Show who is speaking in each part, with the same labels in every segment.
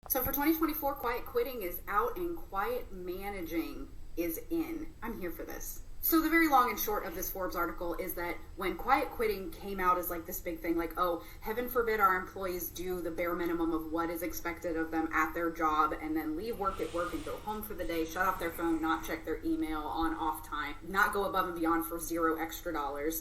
Speaker 1: So for 2024, quiet quitting is out and quiet managing is in. I'm here for this. So the very long and short of this Forbes article is that when quiet quitting came out as like this big thing, like, oh, heaven forbid our employees do the bare minimum of what is expected of them at their job and then leave work at work and go home for the day, shut off their phone, not check their email on off time, not go above and beyond for $0 extra.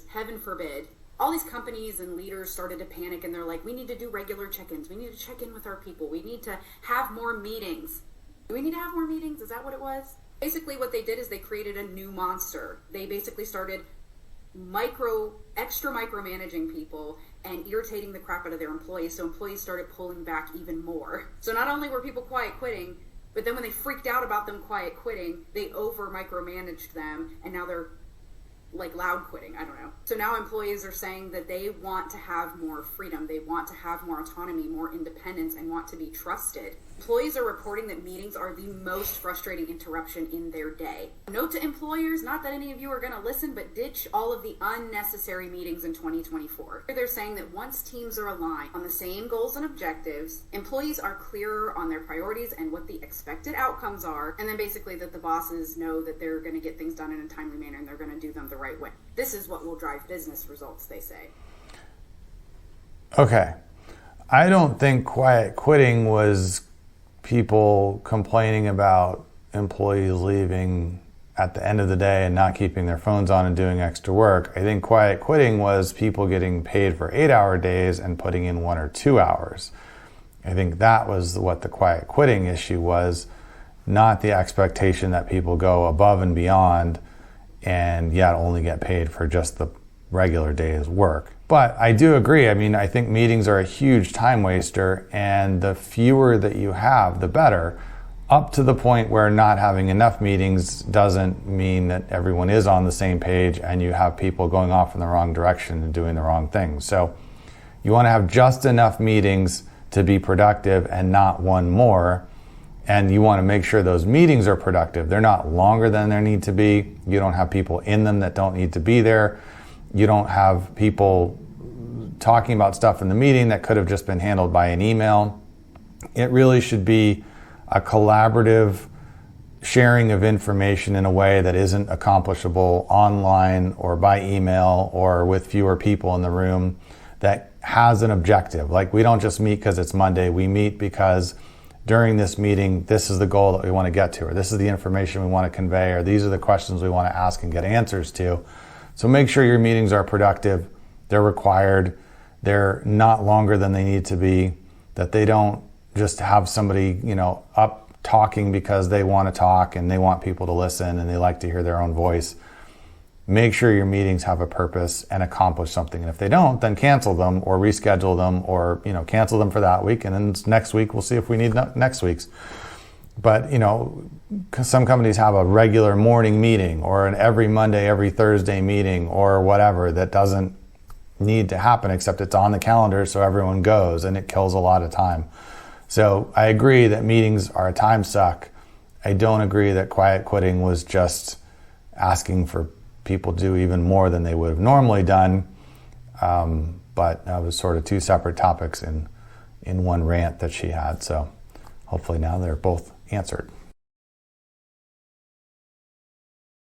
Speaker 1: Heaven forbid. All these companies and leaders started to panic and they're like, we need to do regular check-ins. We need to check in with our people. We need to have more meetings. Do we need to have more meetings? Is that what it was? Basically what they did is they created a new monster. They basically started extra micromanaging people and irritating the crap out of their employees. So employees started pulling back even more. So not only were people quiet quitting, but then when they freaked out about them quiet quitting, they over micromanaged them and now they're like loud quitting, I don't know. So now employees are saying that they want to have more freedom, they want to have more autonomy, more independence, and want to be trusted. Employees are reporting that meetings are the most frustrating interruption in their day. Note to employers, not that any of you are going to listen, but ditch all of the unnecessary meetings in 2024. They're saying that once teams are aligned on the same goals and objectives, employees are clearer on their priorities and what the expected outcomes are, and then basically that the bosses know that they're going to get things done in a timely manner and they're going to do them the right way. This is what will drive business results, they say.
Speaker 2: Okay. I don't think quiet quitting was people complaining about employees leaving at the end of the day and not keeping their phones on and doing extra work. I think quiet quitting was people getting paid for 8-hour days and putting in 1 or 2 hours. I think that was what the quiet quitting issue was, not the expectation that people go above and beyond and yet only get paid for just the regular day's work. But I do agree. I mean, I think meetings are a huge time waster, and the fewer that you have, the better, up to the point where not having enough meetings doesn't mean that everyone is on the same page and you have people going off in the wrong direction and doing the wrong things. So you want to have just enough meetings to be productive and not one more. And you want to make sure those meetings are productive. They're not longer than they need to be. You don't have people in them that don't need to be there. You don't have people talking about stuff in the meeting that could have just been handled by an email. It really should be a collaborative sharing of information in a way that isn't accomplishable online or by email or with fewer people in the room, that has an objective. Like, we don't just meet because it's Monday. We meet because during this meeting, this is the goal that we want to get to, or this is the information we want to convey, or these are the questions we want to ask and get answers to. So make sure your meetings are productive, they're required, they're not longer than they need to be, that they don't just have somebody, up talking because they want to talk and they want people to listen and they like to hear their own voice. Make sure your meetings have a purpose and accomplish something. And if they don't, then cancel them or reschedule them, or, cancel them for that week. And then next week, we'll see if we need next week's. But, some companies have a regular morning meeting or an every Monday, every Thursday meeting or whatever that doesn't need to happen, except it's on the calendar so everyone goes, and it kills a lot of time. So I agree that meetings are a time suck. I don't agree that quiet quitting was just asking for people to do even more than they would have normally done. But that was sort of two separate topics in one rant that she had. So hopefully now they're both answered.